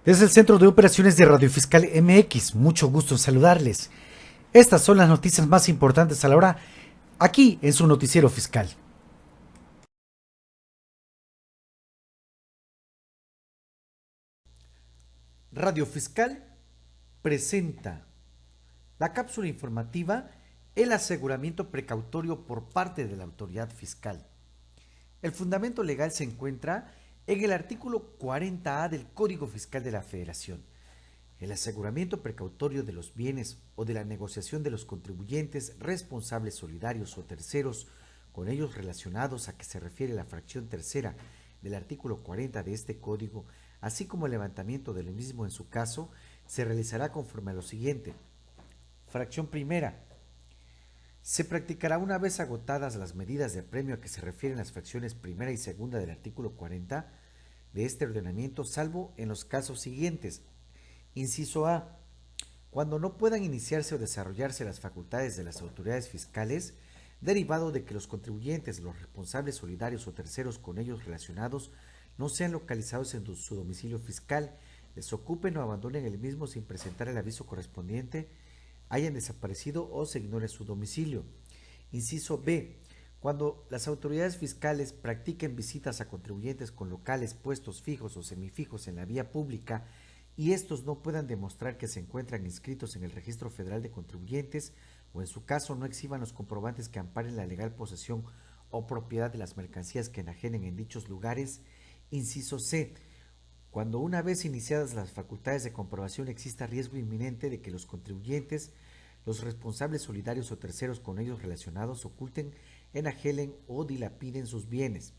Es el Centro de Operaciones de Radio Fiscal MX. Mucho gusto en saludarles. Estas son las noticias más importantes a la hora aquí en su noticiero fiscal. Radio Fiscal presenta la cápsula informativa El aseguramiento precautorio por parte de la autoridad fiscal. El fundamento legal se encuentra en el artículo 40A del Código Fiscal de la Federación. El aseguramiento precautorio de los bienes o de la negociación de los contribuyentes, responsables solidarios o terceros con ellos relacionados a que se refiere la fracción tercera del artículo 40 de este código, así como el levantamiento del mismo en su caso, se realizará conforme a lo siguiente. Fracción primera. Se practicará una vez agotadas las medidas de premio a que se refieren las fracciones primera y segunda del artículo 40 de este ordenamiento, salvo en los casos siguientes. Inciso A. Cuando no puedan iniciarse o desarrollarse las facultades de las autoridades fiscales, derivado de que los contribuyentes, los responsables solidarios o terceros con ellos relacionados no sean localizados en su domicilio fiscal, les ocupen o abandonen el mismo sin presentar el aviso correspondiente, hayan desaparecido o se ignore su domicilio. Inciso B. Cuando las autoridades fiscales practiquen visitas a contribuyentes con locales, puestos fijos o semifijos en la vía pública y estos no puedan demostrar que se encuentran inscritos en el Registro Federal de Contribuyentes o en su caso no exhiban los comprobantes que amparen la legal posesión o propiedad de las mercancías que enajenen en dichos lugares. Inciso C. Cuando una vez iniciadas las facultades de comprobación exista riesgo inminente de que los contribuyentes, los responsables solidarios o terceros con ellos relacionados oculten, enajelen o dilapiden sus bienes.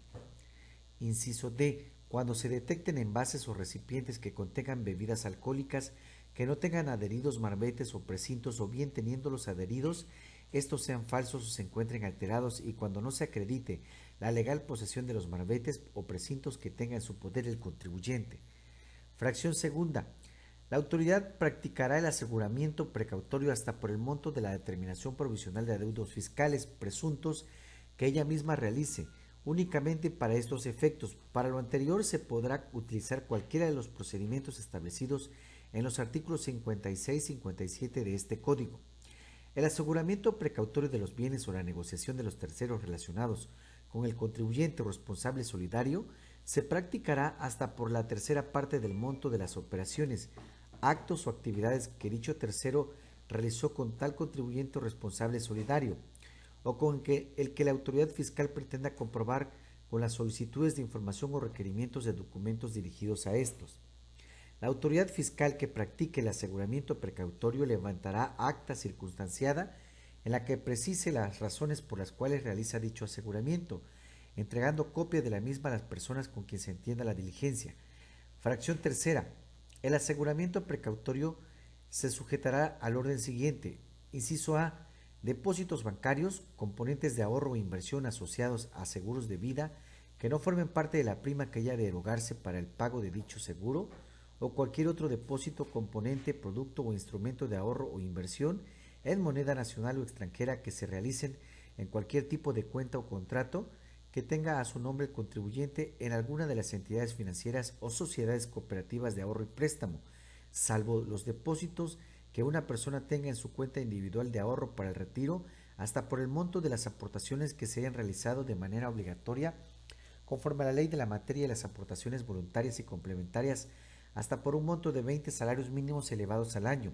Inciso D. Cuando se detecten envases o recipientes que contengan bebidas alcohólicas que no tengan adheridos marbetes o precintos o bien teniéndolos adheridos, estos sean falsos o se encuentren alterados y cuando no se acredite la legal posesión de los marbetes o precintos que tenga en su poder el contribuyente. Fracción segunda. La autoridad practicará el aseguramiento precautorio hasta por el monto de la determinación provisional de adeudos fiscales presuntos que ella misma realice, únicamente para estos efectos. Para lo anterior se podrá utilizar cualquiera de los procedimientos establecidos en los artículos 56 y 57 de este código. El aseguramiento precautorio de los bienes o la negociación de los terceros relacionados con el contribuyente o responsable solidario se practicará hasta por la tercera parte del monto de las operaciones, actos o actividades que dicho tercero realizó con tal contribuyente o responsable solidario, o con el que la autoridad fiscal pretenda comprobar con las solicitudes de información o requerimientos de documentos dirigidos a estos. La autoridad fiscal que practique el aseguramiento precautorio levantará acta circunstanciada en la que precise las razones por las cuales realiza dicho aseguramiento, entregando copia de la misma a las personas con quien se entienda la diligencia. Fracción tercera. El aseguramiento precautorio se sujetará al orden siguiente. Inciso A. Depósitos bancarios, componentes de ahorro o inversión asociados a seguros de vida que no formen parte de la prima que haya de erogarse para el pago de dicho seguro, o cualquier otro depósito, componente, producto o instrumento de ahorro o inversión en moneda nacional o extranjera que se realicen en cualquier tipo de cuenta o contrato que tenga a su nombre el contribuyente en alguna de las entidades financieras o sociedades cooperativas de ahorro y préstamo, salvo los depósitos que una persona tenga en su cuenta individual de ahorro para el retiro, hasta por el monto de las aportaciones que se hayan realizado de manera obligatoria conforme a la ley de la materia de las aportaciones voluntarias y complementarias, hasta por un monto de 20 salarios mínimos elevados al año,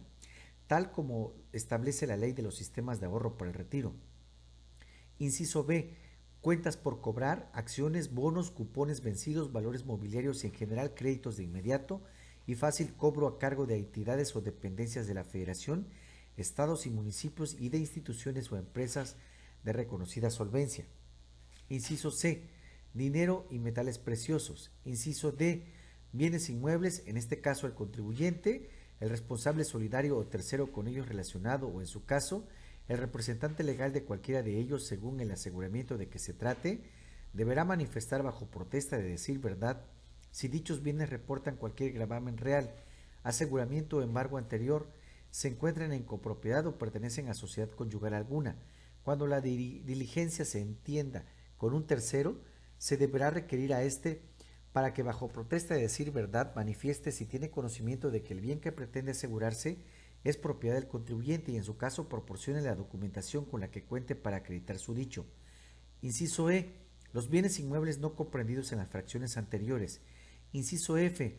tal como establece la ley de los sistemas de ahorro para el retiro. Inciso B. Cuentas por cobrar, acciones, bonos, cupones vencidos, valores mobiliarios y en general créditos de inmediato y fácil cobro a cargo de entidades o dependencias de la Federación, estados y municipios y de instituciones o empresas de reconocida solvencia. Inciso C. Dinero y metales preciosos. Inciso D. Bienes inmuebles, en este caso el contribuyente, el responsable solidario o tercero con ellos relacionado o en su caso, el representante legal de cualquiera de ellos según el aseguramiento de que se trate, deberá manifestar bajo protesta de decir verdad si dichos bienes reportan cualquier gravamen real, aseguramiento o embargo anterior, se encuentran en copropiedad o pertenecen a sociedad conyugal alguna. Cuando la diligencia se entienda con un tercero, se deberá requerir a éste para que bajo protesta de decir verdad manifieste si tiene conocimiento de que el bien que pretende asegurarse es propiedad del contribuyente y en su caso proporcione la documentación con la que cuente para acreditar su dicho. Inciso E. Los bienes inmuebles no comprendidos en las fracciones anteriores. Inciso F.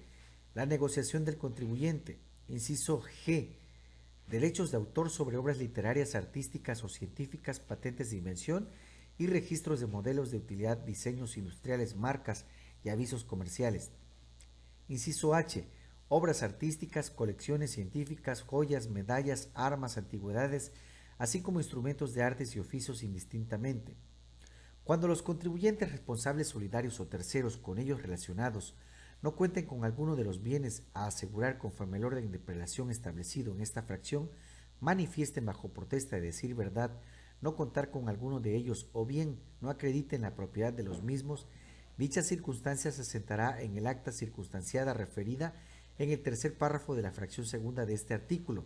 La negociación del contribuyente. Inciso G. Derechos de autor sobre obras literarias, artísticas o científicas, patentes de invención y registros de modelos de utilidad, diseños industriales, marcas y avisos comerciales. Inciso H. Obras artísticas, colecciones científicas, joyas, medallas, armas, antigüedades, así como instrumentos de artes y oficios indistintamente. Cuando los contribuyentes responsables solidarios o terceros con ellos relacionados no cuenten con alguno de los bienes a asegurar conforme al orden de prelación establecido en esta fracción, manifiesten bajo protesta de decir verdad no contar con alguno de ellos o bien no acrediten la propiedad de los mismos, dicha circunstancia se sentará en el acta circunstanciada referida en el tercer párrafo de la fracción segunda de este artículo.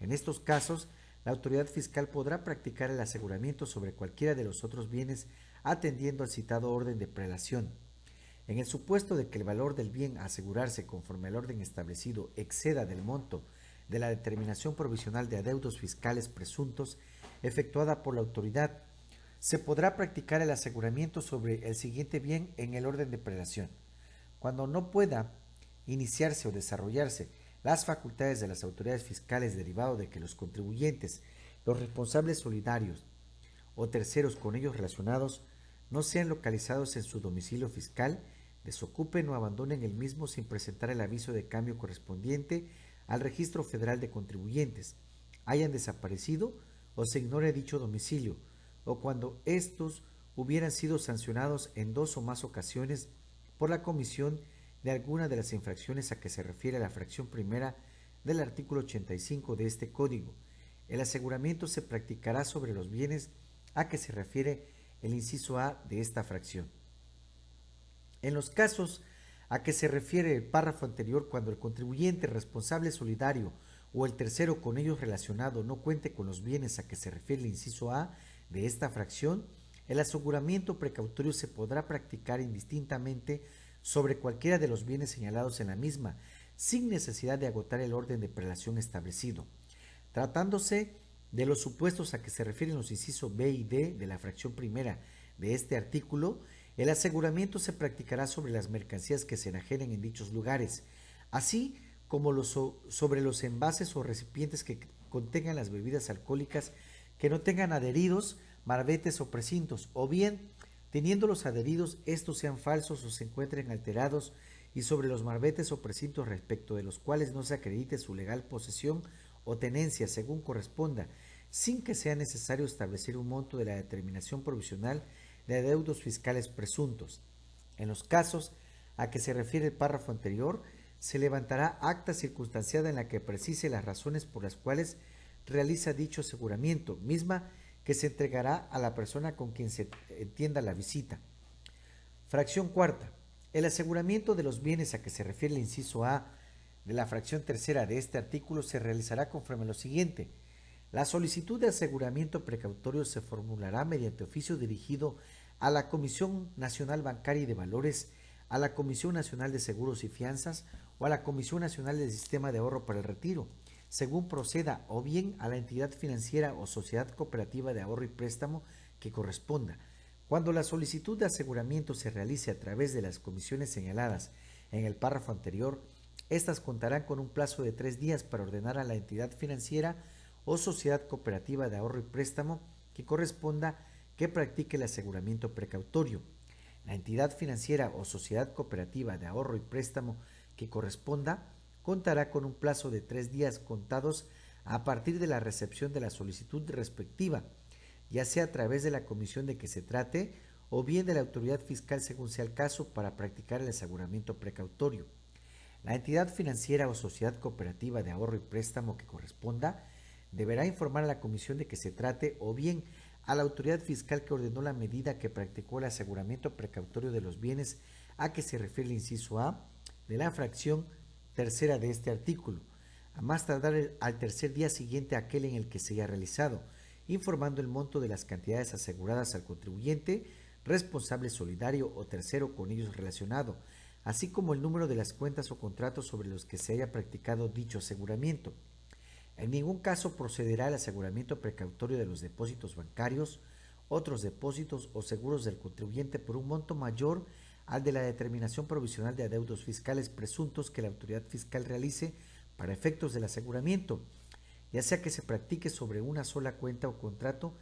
En estos casos, la autoridad fiscal podrá practicar el aseguramiento sobre cualquiera de los otros bienes atendiendo al citado orden de prelación. En el supuesto de que el valor del bien a asegurarse conforme al orden establecido exceda del monto de la determinación provisional de adeudos fiscales presuntos efectuada por la autoridad, se podrá practicar el aseguramiento sobre el siguiente bien en el orden de prelación. Cuando no pueda iniciarse o desarrollarse las facultades de las autoridades fiscales derivado de que los contribuyentes, los responsables solidarios o terceros con ellos relacionados no sean localizados en su domicilio fiscal, desocupen o abandonen el mismo sin presentar el aviso de cambio correspondiente al Registro Federal de Contribuyentes, hayan desaparecido o se ignore dicho domicilio, o cuando estos hubieran sido sancionados en 2 o más ocasiones por la comisión de alguna de las infracciones a que se refiere la fracción primera del artículo 85 de este código. El aseguramiento se practicará sobre los bienes a que se refiere el inciso A de esta fracción. En los casos a que se refiere el párrafo anterior, cuando el contribuyente responsable solidario o el tercero con ellos relacionado no cuente con los bienes a que se refiere el inciso A de esta fracción, el aseguramiento precautorio se podrá practicar indistintamente sobre cualquiera de los bienes señalados en la misma, sin necesidad de agotar el orden de prelación establecido. Tratándose de los supuestos a que se refieren los incisos B y D de la fracción primera de este artículo, el aseguramiento se practicará sobre las mercancías que se enajenen en dichos lugares, así como sobre los envases o recipientes que contengan las bebidas alcohólicas que no tengan adheridos, marbetes o precintos, o bien, teniendo los adheridos, estos sean falsos o se encuentren alterados, y sobre los marbetes o precintos respecto de los cuales no se acredite su legal posesión o tenencia según corresponda, sin que sea necesario establecer un monto de la determinación provisional de adeudos fiscales presuntos. En los casos a que se refiere el párrafo anterior, se levantará acta circunstanciada en la que precise las razones por las cuales realiza dicho aseguramiento, misma que se entregará a la persona con quien se entienda la visita. Fracción cuarta. El aseguramiento de los bienes a que se refiere el inciso A de la fracción tercera de este artículo se realizará conforme a lo siguiente. La solicitud de aseguramiento precautorio se formulará mediante oficio dirigido a la Comisión Nacional Bancaria y de Valores, a la Comisión Nacional de Seguros y Fianzas o a la Comisión Nacional del Sistema de Ahorro para el Retiro, según proceda, o bien a la entidad financiera o sociedad cooperativa de ahorro y préstamo que corresponda. Cuando la solicitud de aseguramiento se realice a través de las comisiones señaladas en el párrafo anterior, estas contarán con un plazo de 3 días para ordenar a la entidad financiera o sociedad cooperativa de ahorro y préstamo que corresponda que practique el aseguramiento precautorio. La entidad financiera o sociedad cooperativa de ahorro y préstamo que corresponda contará con un plazo de 3 días contados a partir de la recepción de la solicitud respectiva, ya sea a través de la comisión de que se trate o bien de la autoridad fiscal según sea el caso para practicar el aseguramiento precautorio. La entidad financiera o sociedad cooperativa de ahorro y préstamo que corresponda deberá informar a la comisión de que se trate o bien a la autoridad fiscal que ordenó la medida que practicó el aseguramiento precautorio de los bienes a que se refiere el inciso A de la fracción tercera de este artículo, a más tardar al tercer día siguiente a aquel en el que se haya realizado, informando el monto de las cantidades aseguradas al contribuyente, responsable solidario o tercero con ellos relacionado, así como el número de las cuentas o contratos sobre los que se haya practicado dicho aseguramiento. En ningún caso procederá el aseguramiento precautorio de los depósitos bancarios, otros depósitos o seguros del contribuyente por un monto mayor al de la determinación provisional de adeudos fiscales presuntos que la autoridad fiscal realice para efectos del aseguramiento, ya sea que se practique sobre una sola cuenta o contrato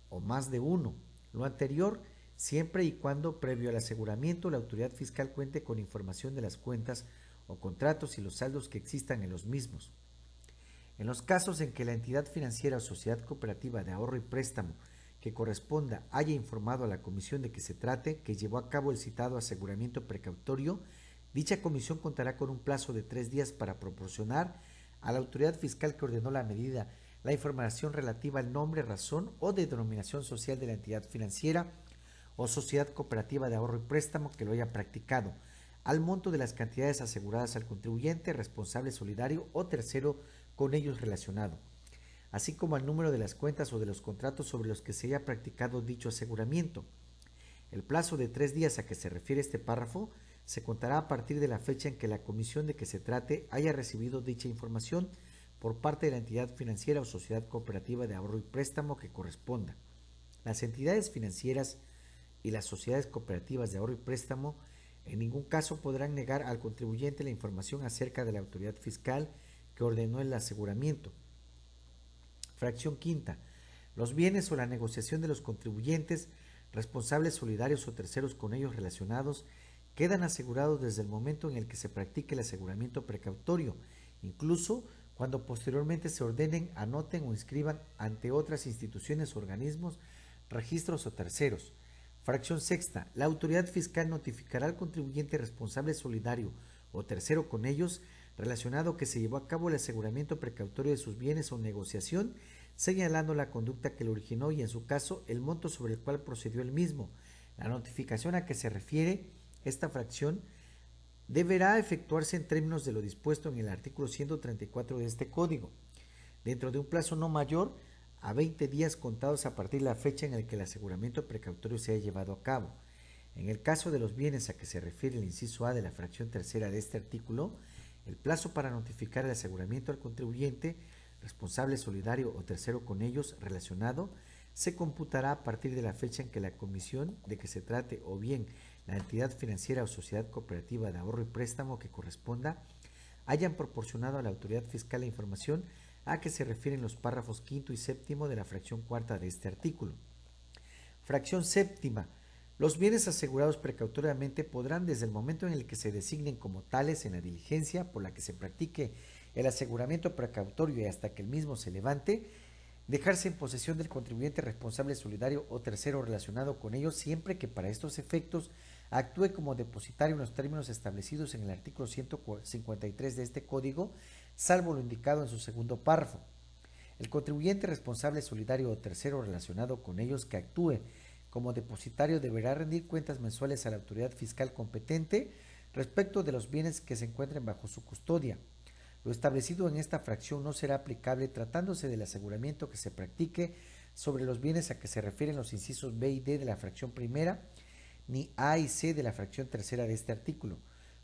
o más de uno. Lo anterior, siempre y cuando, previo al aseguramiento, la autoridad fiscal cuente con información de las cuentas o contratos y los saldos que existan en los mismos. En los casos en que la entidad financiera o sociedad cooperativa de ahorro y préstamo que corresponda haya informado a la comisión de que se trate, que llevó a cabo el citado aseguramiento precautorio, dicha comisión contará con un plazo de 3 días para proporcionar a la autoridad fiscal que ordenó la medida la información relativa al nombre, razón o denominación social de la entidad financiera o sociedad cooperativa de ahorro y préstamo que lo haya practicado, al monto de las cantidades aseguradas al contribuyente, responsable solidario o tercero con ellos relacionado, así como al número de las cuentas o de los contratos sobre los que se haya practicado dicho aseguramiento. El plazo de 3 días a que se refiere este párrafo se contará a partir de la fecha en que la comisión de que se trate haya recibido dicha información por parte de la entidad financiera o sociedad cooperativa de ahorro y préstamo que corresponda. Las entidades financieras y las sociedades cooperativas de ahorro y préstamo en ningún caso podrán negar al contribuyente la información acerca de la autoridad fiscal que ordenó el aseguramiento. Fracción quinta. Los bienes o la negociación de los contribuyentes, responsables solidarios o terceros con ellos relacionados, quedan asegurados desde el momento en el que se practique el aseguramiento precautorio, incluso cuando posteriormente se ordenen, anoten o inscriban ante otras instituciones, organismos, registros o terceros. Fracción sexta. La autoridad fiscal notificará al contribuyente responsable solidario o tercero con ellos relacionado que se llevó a cabo el aseguramiento precautorio de sus bienes o negociación, señalando la conducta que lo originó y, en su caso, el monto sobre el cual procedió el mismo. La notificación a que se refiere esta fracción deberá efectuarse en términos de lo dispuesto en el artículo 134 de este código, dentro de un plazo no mayor a 20 días contados a partir de la fecha en la que el aseguramiento precautorio se haya llevado a cabo. En el caso de los bienes a que se refiere el inciso A de la fracción tercera de este artículo, el plazo para notificar el aseguramiento al contribuyente, responsable solidario o tercero con ellos relacionado, se computará a partir de la fecha en que la comisión de que se trate o bien la entidad financiera o sociedad cooperativa de ahorro y préstamo que corresponda hayan proporcionado a la autoridad fiscal la información a que se refieren los párrafos quinto y séptimo de la fracción cuarta de este artículo. Fracción séptima. Los bienes asegurados precautoriamente podrán, desde el momento en el que se designen como tales en la diligencia por la que se practique el aseguramiento precautorio y hasta que el mismo se levante, dejarse en posesión del contribuyente responsable solidario o tercero relacionado con ellos, siempre que para estos efectos actúe como depositario en los términos establecidos en el artículo 153 de este código, salvo lo indicado en su segundo párrafo. El contribuyente responsable solidario o tercero relacionado con ellos que actúe como depositario deberá rendir cuentas mensuales a la autoridad fiscal competente respecto de los bienes que se encuentren bajo su custodia. Lo establecido en esta fracción no será aplicable tratándose del aseguramiento que se practique sobre los bienes a que se refieren los incisos B y D de la fracción primera, ni A y C de la fracción tercera de este artículo.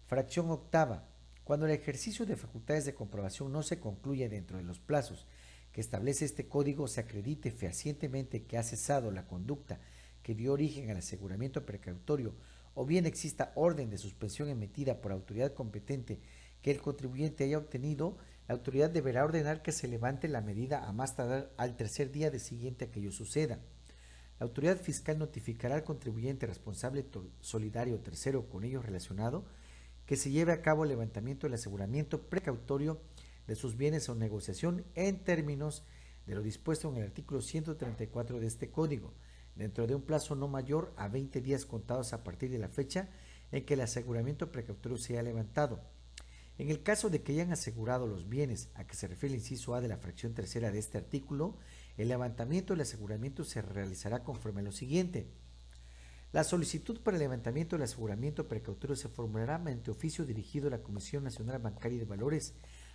Fracción octava. Cuando el ejercicio de facultades de comprobación no se concluya dentro de los plazos que establece este código, se acredite fehacientemente que ha cesado la conducta que dio origen al aseguramiento precautorio o bien exista orden de suspensión emitida por autoridad competente que el contribuyente haya obtenido, la autoridad deberá ordenar que se levante la medida a más tardar al tercer día de siguiente a que ello suceda. La autoridad fiscal notificará al contribuyente responsable solidario o tercero con ello relacionado que se lleve a cabo el levantamiento del aseguramiento precautorio de sus bienes o negociación en términos de lo dispuesto en el artículo 134 de este código, dentro de un plazo no mayor a 20 días contados a partir de la fecha en que el aseguramiento precautorio sea levantado. En el caso de que hayan asegurado los bienes a que se refiere el inciso A de la fracción tercera de este artículo, el levantamiento del aseguramiento se realizará conforme a lo siguiente. La solicitud para el levantamiento del aseguramiento precautorio se formulará mediante oficio dirigido a la Comisión Nacional Bancaria y de Valores,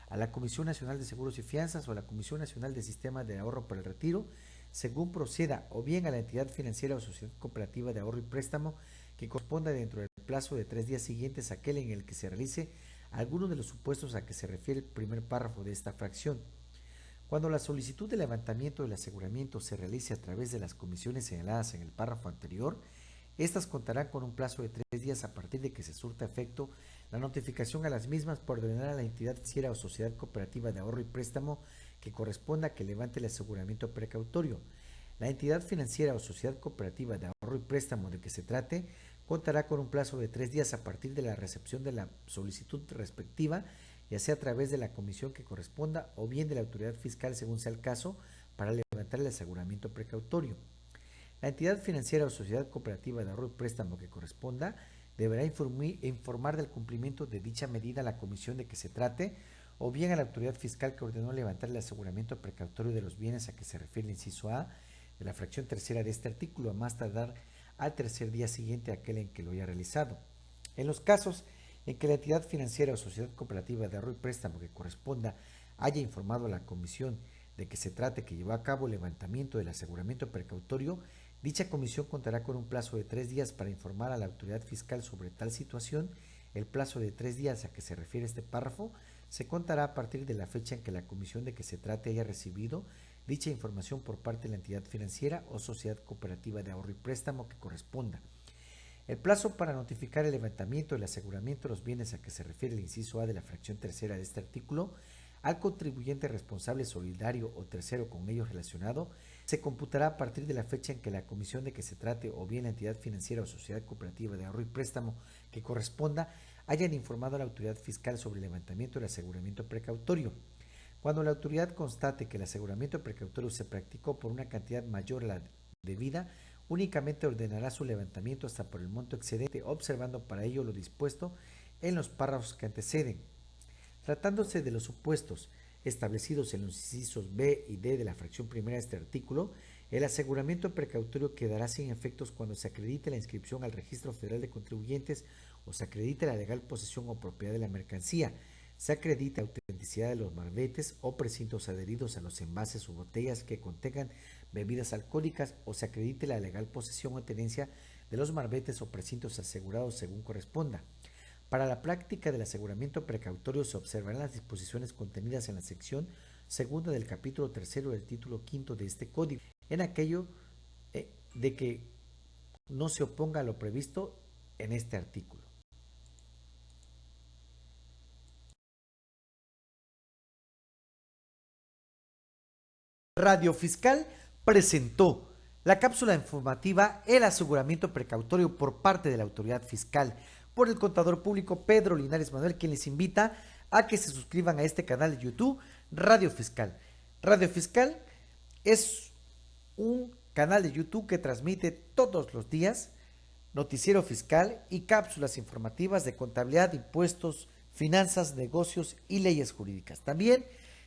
a la Comisión Nacional de Seguros y Fianzas o a la Comisión Nacional de Sistema de Ahorro para el Retiro, según proceda, o bien a la entidad financiera o sociedad cooperativa de ahorro y préstamo que corresponda dentro del plazo de 3 días siguientes a aquel en el que se realice alguno de los supuestos a que se refiere el primer párrafo de esta fracción. Cuando la solicitud de levantamiento del aseguramiento se realice a través de las comisiones señaladas en el párrafo anterior, estas contarán con un plazo de 3 días a partir de que se surta efecto la notificación a las mismas por ordenar a la entidad financiera o sociedad cooperativa de ahorro y préstamo que corresponda que levante el aseguramiento precautorio. La entidad financiera o sociedad cooperativa de ahorro y préstamo de que se trate contará con un plazo de 3 días a partir de la recepción de la solicitud respectiva, ya sea a través de la comisión que corresponda o bien de la autoridad fiscal según sea el caso, para levantar el aseguramiento precautorio. La entidad financiera o sociedad cooperativa de ahorro y préstamo que corresponda deberá informar del cumplimiento de dicha medida a la comisión de que se trate o bien a la autoridad fiscal que ordenó levantar el aseguramiento precautorio de los bienes a que se refiere el inciso A de la fracción tercera de este artículo, a más tardar al tercer día siguiente a aquel en que lo haya realizado. En los casos en que la entidad financiera o sociedad cooperativa de ahorro y préstamo que corresponda haya informado a la comisión de que se trate que llevó a cabo el levantamiento del aseguramiento precautorio, dicha comisión contará con un plazo de 3 días para informar a la autoridad fiscal sobre tal situación. El plazo de 3 días a que se refiere este párrafo se contará a partir de la fecha en que la comisión de que se trate haya recibido dicha información por parte de la entidad financiera o sociedad cooperativa de ahorro y préstamo que corresponda. El plazo para notificar el levantamiento del aseguramiento de los bienes a que se refiere el inciso A de la fracción tercera de este artículo al contribuyente responsable solidario o tercero con ello relacionado se computará a partir de la fecha en que la comisión de que se trate o bien la entidad financiera o sociedad cooperativa de ahorro y préstamo que corresponda hayan informado a la autoridad fiscal sobre el levantamiento del aseguramiento precautorio. Cuando la autoridad constate que el aseguramiento precautorio se practicó por una cantidad mayor a la debida, únicamente ordenará su levantamiento hasta por el monto excedente, observando para ello lo dispuesto en los párrafos que anteceden. Tratándose de los supuestos establecidos en los incisos B y D de la fracción primera de este artículo, el aseguramiento precautorio quedará sin efectos cuando se acredite la inscripción al Registro Federal de Contribuyentes o se acredite la legal posesión o propiedad de la mercancía, se acredite la autenticidad de los marbetes o precintos adheridos a los envases o botellas que contengan bebidas alcohólicas o se acredite la legal posesión o tenencia de los marbetes o precintos asegurados según corresponda. Para la práctica del aseguramiento precautorio se observarán las disposiciones contenidas en la sección segunda del capítulo tercero del título quinto de este código, en aquello de que no se oponga a lo previsto en este artículo. Radio Fiscal presentó la cápsula informativa El aseguramiento precautorio por parte de la autoridad fiscal por el contador público Pedro Linares Manuel, quien les invita a que se suscriban a este canal de YouTube Radio Fiscal. Radio Fiscal es un canal de YouTube que transmite todos los días noticiero fiscal y cápsulas informativas de contabilidad, impuestos, finanzas, negocios y leyes jurídicas. También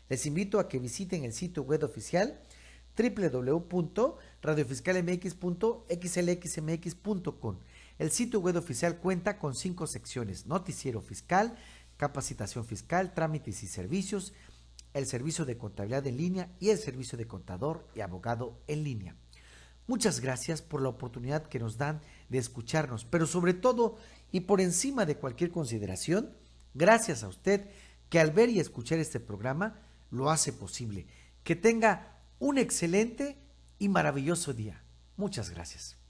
les invito a que visiten el sitio web oficial www.radiofiscalmx.xlxmx.com. El sitio web oficial cuenta con 5 secciones: noticiero fiscal, capacitación fiscal, trámites y servicios, el servicio de contabilidad en línea y el servicio de contador y abogado en línea. Muchas gracias por la oportunidad que nos dan de escucharnos, pero sobre todo y por encima de cualquier consideración, gracias a usted que al ver y escuchar este programa lo hace posible. Que tenga un excelente y maravilloso día. Muchas gracias.